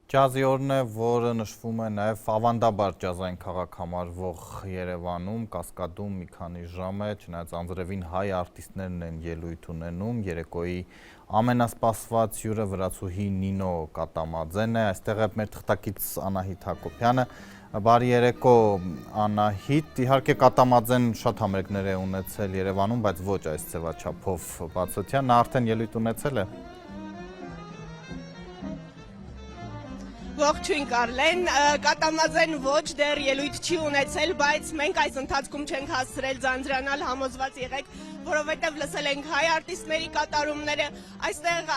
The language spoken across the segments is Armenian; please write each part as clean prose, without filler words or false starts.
Ջազի օրն է, որը նշվում է նաև ավանդաբար ջազային քաղաք համարվող Երևանում, Կասկադում մի քանի ժամ է, չնայած անձրևին հայ արտիստներն են ելույթ ունենում, երեկոյի ամենասպասված հյուրը վրացուհի Նինո Կատամաձեն է, այստեղ է մեր թղթակից Անահիտ Հակոբյանը, բարի երեկո Անահիտ, իհարկե Կատամաձեն շատ համերգներ է ունեցել Երևանում, բայց ոչ այս ձևաչափով բացօթյա, նա արդեն ելույթ ունեցել է։ Ողջույն Կարլեն, Կատամաձեն ոչ դեռ ելույթ չի ունեցել, բայց մենք այս ընթացքում չենք հասցրել ձանձրանալ, համոզված եղեք, որովհետև լսել ենք հայ արտիստների կատարումները, այստեղ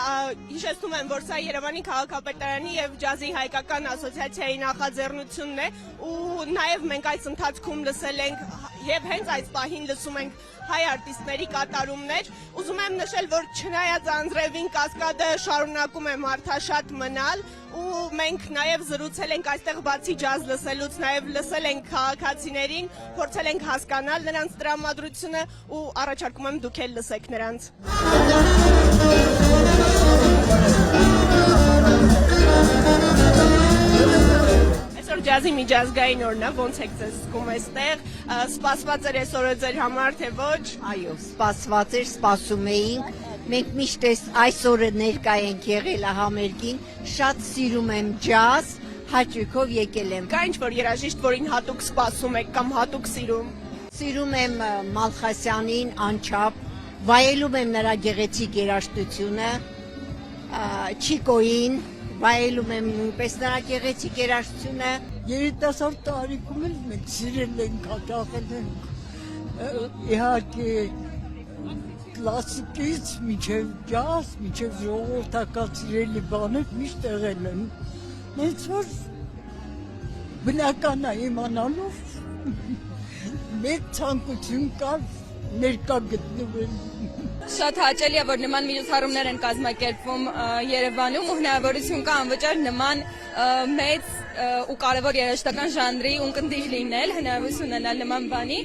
հիշեցնում եմ, որ սա Երևանի քաղաքապետարանի և ջազի հայկական ասոցիացիայի նախաձեռնությունն է ու նաև մենք այս ընթացքում լսել ենք և հենց այս պահին լսում ենք հայ արտիստների կատարումներ, ուզում եմ նշել, որ չնայած անձրևին Կասկադը շարունակում է մարդաշատ մնալ ու մենք նաև զրուցել ենք այստեղ բացի ջազ լսելուց, նաև լսել ենք քաղաքացիներին, փորձել ենք հասկանալ նրանց տրամադրությունը ու առաջարկում եմ դուք էլ լսեք նրանց։ Այսօր ջազի միջազգային օրն է, ոնց եք ձեզ զգում այստեղ, սպասված էր այսօրը ձեր համար, թե ոչ։ Այո, սպասված էր, սպասում էինք, մենք միշտ այս օրը ներկա ենք եղել համերգին, շատ սիրում եմ ջազ, հաճույքով եկել եմ։ Կա ինչ-որ երաժիշտ, որին հատուկ սպասում եք կամ հատուկ սիրում։ Սիրում եմ Մալխասյանին, անչափ, վայելում եմ նրա գեղեցիկ երաժշտությունը, Չիկոին, վայելում եմ նույնպես նրա գեղեցիկ երաժշտությունը։ Երիտասարդ տարիքում էլ մենք սիրել ենք, հաճախել ենք, իհարկե կլասիկից մինչև ջազ, մինչև ժողովրդական սիրելի բաներ միշտ եղել են։ Հենց որ բնական է իմանալով մեծ ցանկություն կար ներկա գտնվել։ Շատ հաճելի է, որ նման միջոցառումներ են կազմակերպվում Երևանում ու հնարավորություն կա անվճար նման մեծ ու կարևոր երաժշտական ժանրի ունկնդիր լինել, հնարավորություն ունենալ նման բանի։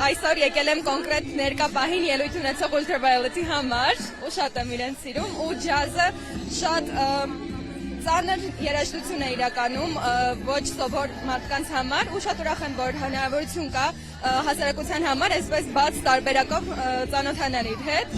Այսօր եկել եմ կոնկրետ ներկա պահին ելույթ ունեցող Ultraviolet-ի համար ու շատ եմ իրեն սիրում ու ջազը շատ ծանր երաժշտություն է իրականում ոչ սովոր մարդկանց համար ու շատ ուրախ եմ, որ հնարավորություն կա հասարակության համար այսպես բաց տարբերակով ծանոթանալ իր հետ։